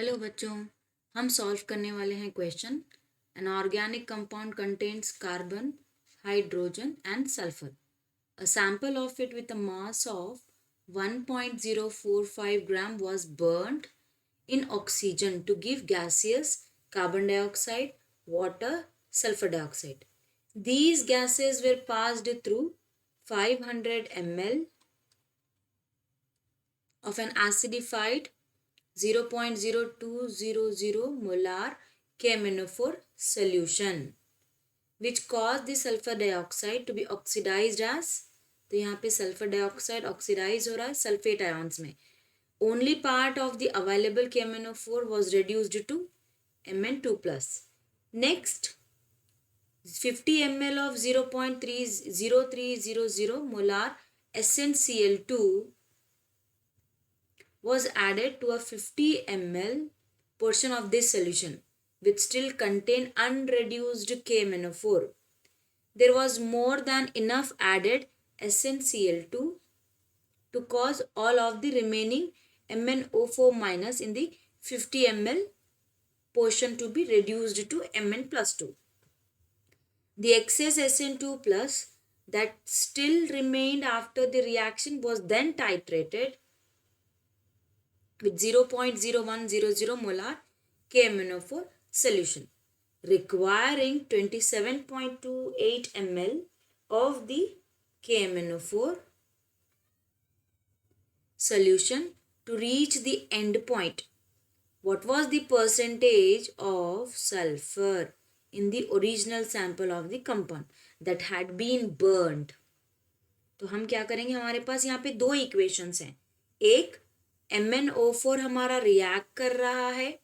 Hello बच्चों, हम solve करने वाले हैं question. An organic compound contains carbon, hydrogen and sulphur. A sample of it with a mass of 1.045 gram was burnt in oxygen to give gaseous carbon dioxide, water, sulfur dioxide. These gases were passed through 500 ml of an acidified 0.0200 molar KMnO4 solution, which caused the sulfur dioxide to be oxidized as. तो यहाँ पे sulphur dioxide oxidise हो रहा है sulphate ions में. Only part of the available KMnO4 was reduced to Mn2+. Next, 50 ml of 0.0300 molar SnCl2 was added to a 50 ml portion of this solution, which still contained unreduced KMnO4. There was more than enough added SnCl2 to cause all of the remaining MnO4 minus in the 50 ml portion to be reduced to Mn+2. The excess Sn2 plus that still remained after the reaction was then titrated with 0.0100 molar KMnO4 solution, requiring 27.28 ml of the KMnO4 solution to reach the end point. What was the percentage of sulfur in the original sample of the compound that had been burned? तो हम क्या करेंगे, हमारे पास यहाँ पे दो equations हैं. एक MnO4 हमारा रिएक्ट कर रहा है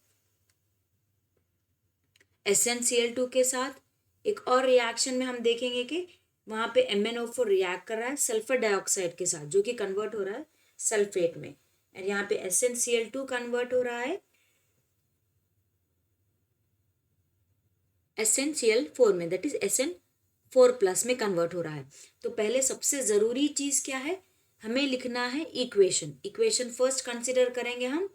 SnCl2 के साथ. एक और रिएक्शन में हम देखेंगे कि वहाँ पे MnO4 रिएक्ट कर रहा है सल्फर डाइऑक्साइड के साथ, जो कि कन्वर्ट हो रहा है सल्फेट में. और यहाँ पे SnCl2 कन्वर्ट हो रहा है SnCl4 में, दैट इज Sn4+ में कन्वर्ट हो रहा है. तो पहले सबसे ज़रूरी चीज़ क्या है, हमें लिखना है इक्वेशन फर्स्ट कंसिडर करेंगे हम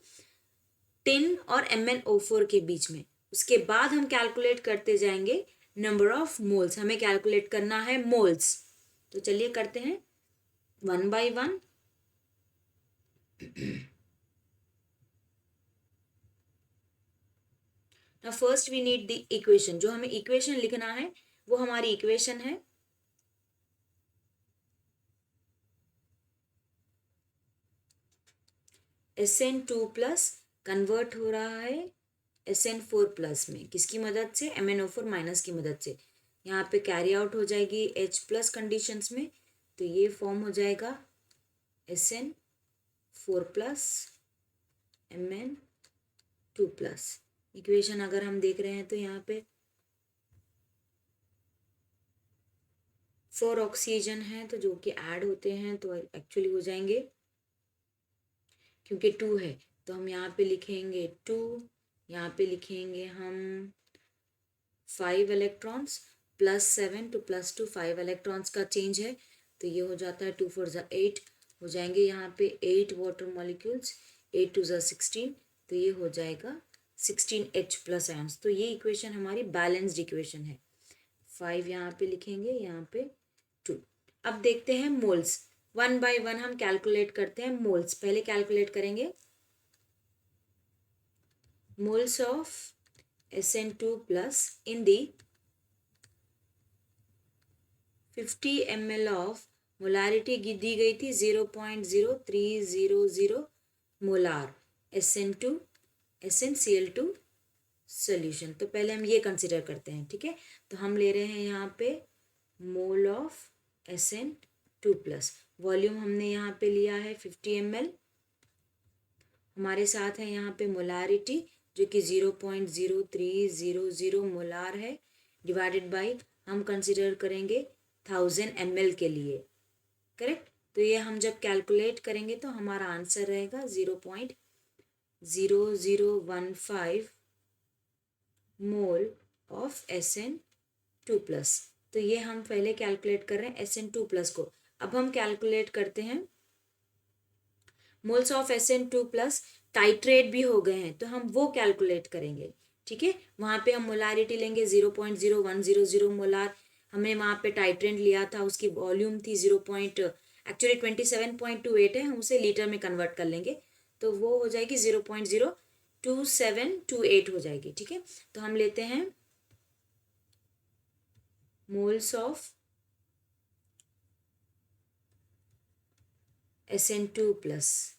टिन और MnO4 के बीच में. उसके बाद हम कैलकुलेट करते जाएंगे नंबर ऑफ मोल्स. हमें कैलकुलेट करना है मोल्स. तो चलिए करते हैं वन बाय वन. ना first we need the equation. जो हमें इक्वेशन लिखना है वो हमारी इक्वेशन है Sn2+ कन्वर्ट हो रहा है Sn4+ में. किसकी मदद से? MnO4- की मदद से. यहाँ पे कैरी आउट हो जाएगी H+ कंडीशंस में, तो ये फॉर्म हो जाएगा Sn4+ Mn2+. इक्वेशन अगर हम देख रहे हैं तो यहाँ पे 4 ऑक्सीजन है, तो जो कि ऐड होते हैं तो एक्चुअली हो जाएंगे, क्योंकि 2 है तो हम यहाँ पे लिखेंगे 2. यहाँ पे लिखेंगे हम 5 इलेक्ट्रॉन्स +7 to +2 5 इलेक्ट्रॉन्स का चेंज है, तो ये हो जाता है 2 4 ज़ा 8 हो जाएंगे. यहाँ पे 8 वाटर मॉलिक्यूल्स, 8 2 ज़ा 16, तो ये हो जाएगा 16H+ आयंस. तो ये इक्वेशन हमारी बैलेंस्ड इक्वेशन है. 5 यहाँ पे लिखेंगे, यहाँ पे 2. अब देखते हैं मोल्स. वन बाय वन हम कैलकुलेट करते हैं मोल्स. पहले कैलकुलेट करेंगे moles of Sn2+ in the 50 ml of molarity दी गई थी 0.0300 मोलार SnCl2 सोल्यूशन. तो पहले हम ये कंसिडर करते हैं, ठीक है. तो हम ले रहे हैं यहाँ पे मोल ऑफ Sn2+. वॉल्यूम हमने यहाँ पे लिया है 50 ml. हमारे साथ है यहाँ पे मोलारिटी जो कि 0.0300 मोलार है, डिवाइडेड बाय हम कंसिडर करेंगे 1000 ml के लिए. करेक्ट. तो ये हम जब कैलकुलेट करेंगे तो हमारा आंसर रहेगा 0.0015 मोल ऑफ Sn2+. तो ये हम पहले कैलकुलेट कर रहे हैं Sn2+ को. अब हम कैलकुलेट करते हैं मोल्स ऑफ Sn2+ टाइट्रेट भी हो गए हैं तो हम वो कैलकुलेट करेंगे, ठीक है। वहाँ पे हम मोलारिटी लेंगे 0.0100 मोलार, हमने वहाँ पे टाइट्रेंट लिया था, उसकी वॉल्यूम थी एक्चुअली 27.28 है, हम उसे लीटर में कन्वर्ट कर लेंगे तो वो हो जाएगी 0.02728 हो जाएगी, ठीक है। तो हम लेते हैं moles of SN2+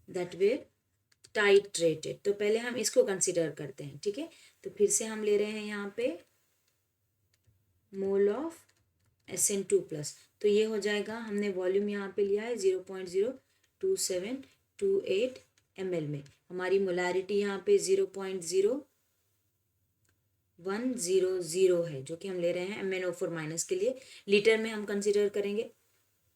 that were titrated. तो पहले हम इसको कंसिडर करते हैं, ठीक है। तो फिर से हम ले रहे हैं यहाँ पे मोल ऑफ SN2+, तो ये हो जाएगा, हमने वॉल्यूम यहाँ पे लिया है 0.02728 ml में, हमारी मोलारिटी यहाँ पे 0.0100 है जो कि हम ले रहे हैं MnO4- के लिए। लीटर में हम कंसिडर करेंगे,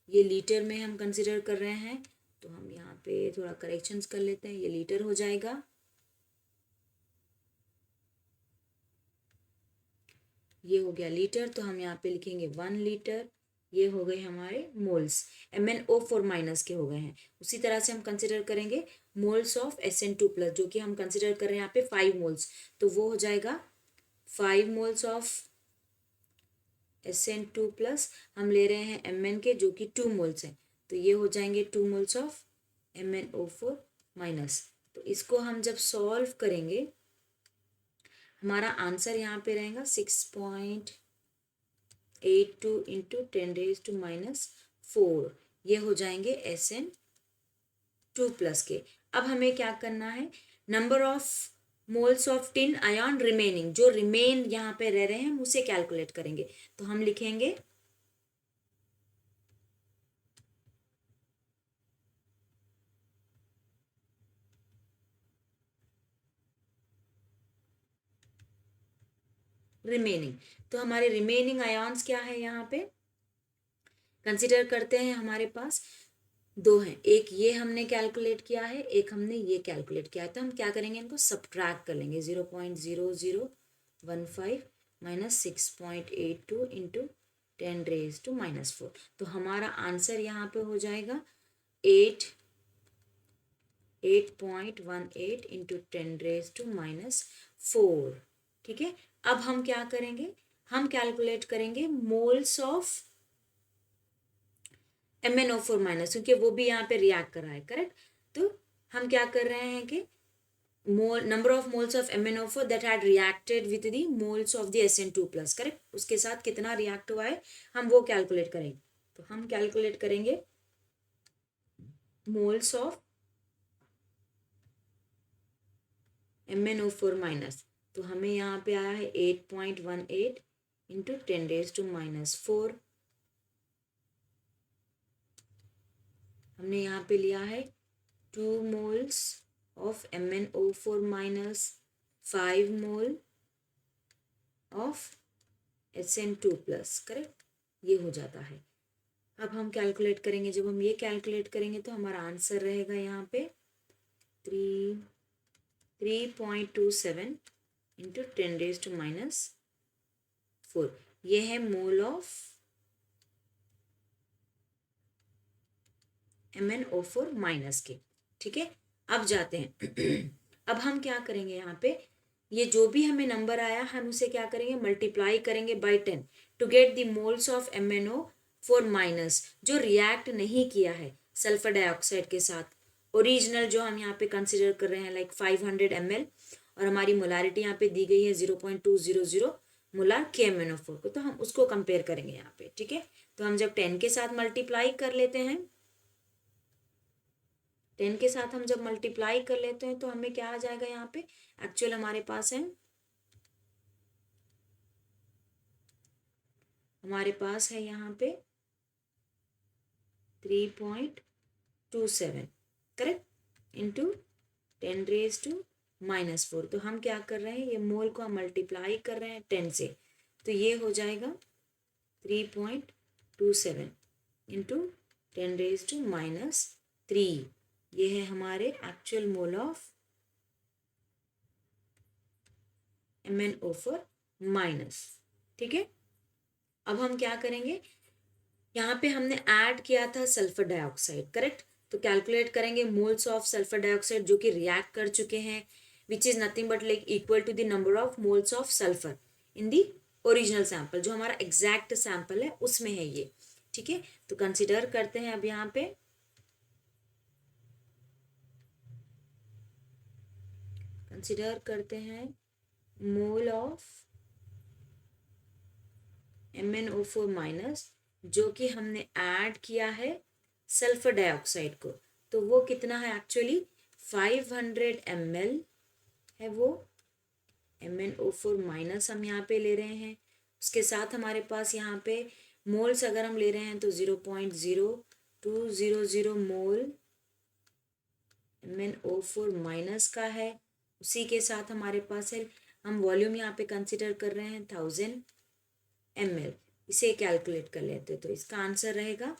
ये लीटर में हम कंसिडर कर रहे हैं, तो हम यहाँ पे थोड़ा करेक्शंस कर लेते हैं, ये लीटर हो जाएगा, ये हो गया लीटर, तो हम यहाँ पे लिखेंगे 1 लीटर, ये हो गए हमारे मोल्स, MnO4- के हो गए हैं। उसी तरह से हम कंसिडर करेंगे मोल्स ऑफ SN2+, जो कि हम कंसिडर कर रहे हैं यहाँ पे 5 मोल्स, तो वो हो जाएगा 5 मोल्स ऑफ SN2+, हम ले रहे हैं Mn के जो कि 2 मोल्स हैं, तो ये हो जाएंगे 2 मोल्स ऑफ MnO4-। तो इसको हम जब सॉल्व करेंगे हमारा आंसर यहाँ पे रहेगा 6.82 इंटू 10⁻⁻⁴, ये हो जाएंगे SN2+ के। अब हमें क्या करना है, number of moles of tin ion remaining, जो रिमेन यहाँ पे रह रहे हैं हम उसे कैलकुलेट करेंगे, तो हम लिखेंगे रिमेनिंग। तो हमारे रिमेनिंग आयन्स क्या है यहाँ पे कंसिडर करते हैं, हमारे पास दो हैं, एक ये हमने कैलकुलेट किया है, एक हमने ये कैलकुलेट किया है, तो हम क्या करेंगे, इनको सब्ट्रैक्ट कर लेंगे, 0.0015 माइनस 6.82 इंटू 10⁻⁻⁴, तो हमारा आंसर यहाँ पे हो जाएगा 8.18 इंटू 10⁻⁻⁴, ठीक है। अब हम क्या करेंगे, हम कैलकुलेट करेंगे मोल्स ऑफ MnO4-, क्योंकि वो भी यहाँ पे रिएक्ट कर रहा है, करेक्ट। तो हम क्या कर रहे हैं कि number of moles of MnO4 that had reacted with the moles of the SN2+, correct, उसके साथ कितना रिएक्ट हुआ है हम वो कैलकुलेट करेंगे। तो हम कैलकुलेट करेंगे मोल्स ऑफ MnO4-, तो हमें यहाँ पे आया है 8.18 इंटू 10⁻⁻⁴, हमने यहाँ पे लिया है 2 moles of MnO4-, 5 mole of SN2+, correct, ये हो जाता है। अब हम कैलकुलेट करेंगे, जब हम ये कैलकुलेट करेंगे तो हमारा आंसर रहेगा यहाँ पे 3.27 इंटू 10⁻⁴, ये है मोल ऑफ MnO4- के, ठीक है। अब जाते हैं अब हम क्या करेंगे, यहाँ पे ये जो भी हमें नंबर आया हम उसे क्या करेंगे, मल्टीप्लाई करेंगे by 10 to get the moles of MnO4- जो रिएक्ट नहीं किया है सल्फर डाइऑक्साइड के साथ, ओरिजिनल जो हम यहाँ पे कंसिडर कर रहे हैं लाइक 500 ml, और हमारी मोलारिटी यहाँ पे दी गई है 0.200 मोलार KMnO4 को, तो हम उसको कंपेयर करेंगे यहाँ पे, ठीक है। तो हम जब 10 के साथ मल्टीप्लाई कर लेते हैं, 10 के साथ हम जब मल्टीप्लाई कर लेते हैं तो हमें क्या आ जाएगा, यहाँ पे एक्चुअल हमारे पास है यहाँ पे 3.27, करेक्ट, इंटू 10⁻⁻⁴, तो हम क्या कर रहे हैं, ये मोल को हम मल्टीप्लाई कर रहे हैं 10 से, तो ये हो जाएगा 3.27 इंटू 10⁻⁻3, ये है हमारे एक्चुअल मोल ऑफ MnO4-, ठीक है। अब हम क्या करेंगे, यहाँ पे हमने ऐड किया था सल्फर डाइऑक्साइड, करेक्ट। तो कैलकुलेट करेंगे मोल्स ऑफ सल्फर डाइऑक्साइड जो कि रिएक्ट कर चुके हैं, which is nothing but like equal to the number of moles of sulphur in the original sample, जो हमारा एग्जैक्ट सैंपल है उसमें है ये, ठीक है। तो कंसिडर करते हैं अब यहाँ पे कंसिडर करते हैं मोल ऑफ MnO4 माइनस जो कि हमने ऐड किया है सल्फर डाइऑक्साइड को। तो वो कितना है एक्चुअली 500 ml है वो MnO4 माइनस हम यहाँ पे ले रहे हैं। उसके साथ हमारे पास यहाँ पे मोल्स अगर हम ले रहे हैं तो 0.0200 मोल MnO4 माइनस का है। उसी के साथ हमारे पास है, हम वॉल्यूम यहाँ पे कंसिडर कर रहे हैं 1000 ml। इसे कैलकुलेट कर लेते तो इसका आंसर रहेगा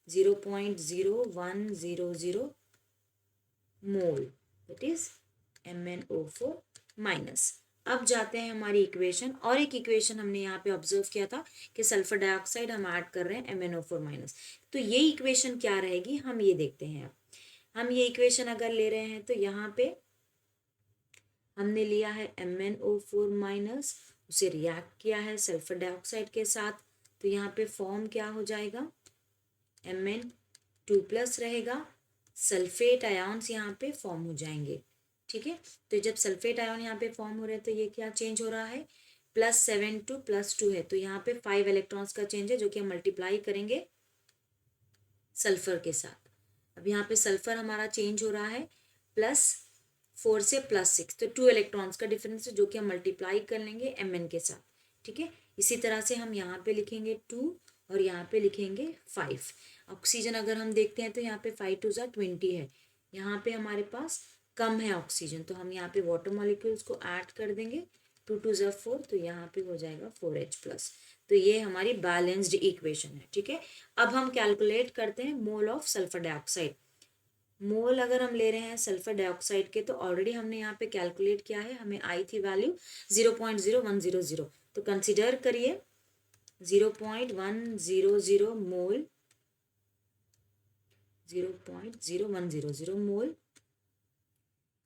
0.0100 मोल, दैट इज MnO4 माइनस। अब जाते हैं हमारी इक्वेशन, और एक इक्वेशन हमने यहाँ पे ऑब्जर्व किया था कि सल्फर डाइऑक्साइड हम ऐड कर रहे हैं MnO4 माइनस। तो ये इक्वेशन क्या रहेगी हम ये देखते हैं। अब हम ये इक्वेशन अगर ले रहे हैं तो यहाँ पे हमने लिया है MnO4 माइनस, उसे रिएक्ट किया है सल्फर डाइऑक्साइड के साथ, तो यहाँ पे फॉर्म क्या हो जाएगा Mn2 प्लस रहेगा, सल्फेट आयन्स यहाँ पे फॉर्म हो जाएंगे, ठीक है। तो जब सल्फेट आयन यहाँ पे फॉर्म हो रहे हैं तो ये क्या चेंज हो रहा है +7 to +2 है, तो यहाँ पे 5 इलेक्ट्रॉन्स का चेंज है जो कि हम मल्टीप्लाई करेंगे सल्फर के साथ। अब यहाँ पे सल्फर हमारा चेंज हो रहा है +4 से +6, तो 2 इलेक्ट्रॉन्स का डिफरेंस है जो कि हम मल्टीप्लाई कर लेंगे Mn के साथ, ठीक है। इसी तरह से हम यहाँ पे लिखेंगे 2 और यहाँ पे लिखेंगे 5। ऑक्सीजन अगर हम देखते हैं तो यहाँ पे 5 2 20 है, यहाँ पे हमारे पास कम है ऑक्सीजन, तो हम यहाँ पे वाटर मॉलिक्यूल्स को ऐड कर देंगे 2 2 4, तो यहाँ पे हो जाएगा 4H+। तो ये हमारी बैलेंस्ड इक्वेशन है, ठीक है। अब हम कैलकुलेट करते हैं मोल ऑफ सल्फर डाइऑक्साइड। मोल अगर हम ले रहे हैं सल्फर डाइऑक्साइड के तो ऑलरेडी हमने यहाँ पे कैलकुलेट किया है, हमें आई थी वैल्यू 0.0100, तो कंसिडर करिए 0.100 मोल 0.0100 मोल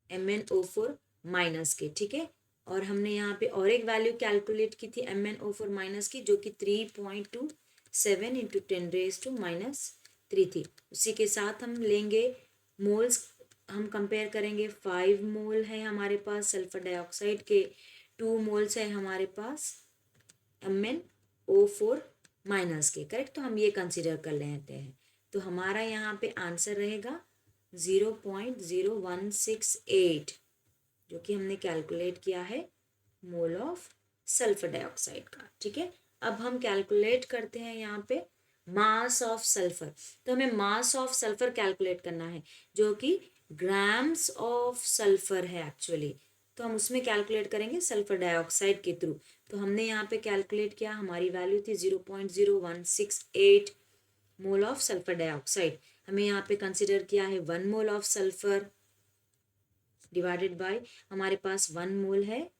MnO4 माइनस के, ठीक है। और हमने यहाँ पे और एक वैल्यू कैलकुलेट की थी MnO4 माइनस की जो कि 3.27 × 10⁻³ थी। उसी के साथ हम लेंगे मोल्स, हम कंपेयर करेंगे 5 मोल है हमारे पास सल्फर डाइऑक्साइड के, 2 मोल्स है हमारे पास MnO4 माइनस के, करेक्ट। तो हम ये कंसिडर कर लेते हैं, तो हमारा यहाँ पे आंसर रहेगा 0.0168 जो कि हमने कैलकुलेट किया है मोल ऑफ सल्फर डाइऑक्साइड का, ठीक है। अब हम कैलकुलेट करते हैं यहाँ पे मास ऑफ सल्फर, तो हमें मास ऑफ सल्फर कैलकुलेट करना है जो कि ग्राम्स ऑफ सल्फर है एक्चुअली, तो हम उसमें कैलकुलेट करेंगे सल्फर डाइऑक्साइड के थ्रू। तो हमने यहाँ पे कैलकुलेट किया, हमारी वैल्यू थी 0.0168 मोल ऑफ सल्फर डाइऑक्साइड। हमें यहाँ पे कंसिडर किया है 1 mole of sulphur divided by हमारे पास 1 मोल है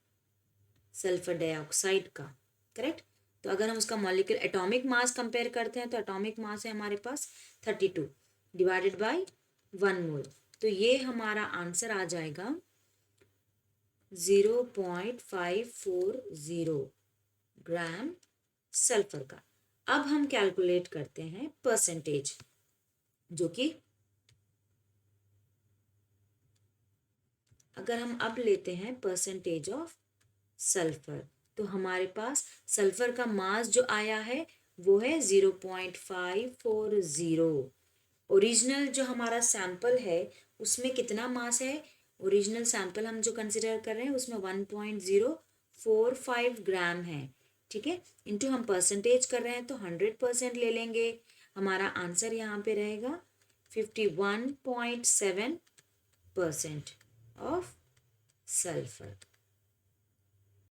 सल्फर डाइऑक्साइड का, करेक्ट। तो अगर हम उसका मॉलिक्यूल एटॉमिक मास कंपेयर करते हैं तो एटॉमिक मास है हमारे पास 32 डिवाइडेड बाय 1 मोल, तो ये हमारा आंसर आ जाएगा 0.540 ग्राम सल्फर का। अब हम कैलकुलेट करते हैं परसेंटेज, जो कि अगर हम अब लेते हैं परसेंटेज ऑफ सल्फर, तो हमारे पास सल्फर का मास जो आया है वो है 0.540। ओरिजिनल जो हमारा सैंपल है उसमें कितना मास है, ओरिजिनल सैंपल हम जो कंसिडर कर रहे हैं उसमें 1.045 ग्राम है, ठीक है। इनटू हम परसेंटेज कर रहे हैं तो 100% ले लेंगे, हमारा आंसर यहाँ पे रहेगा 51.7% ऑफ सल्फर।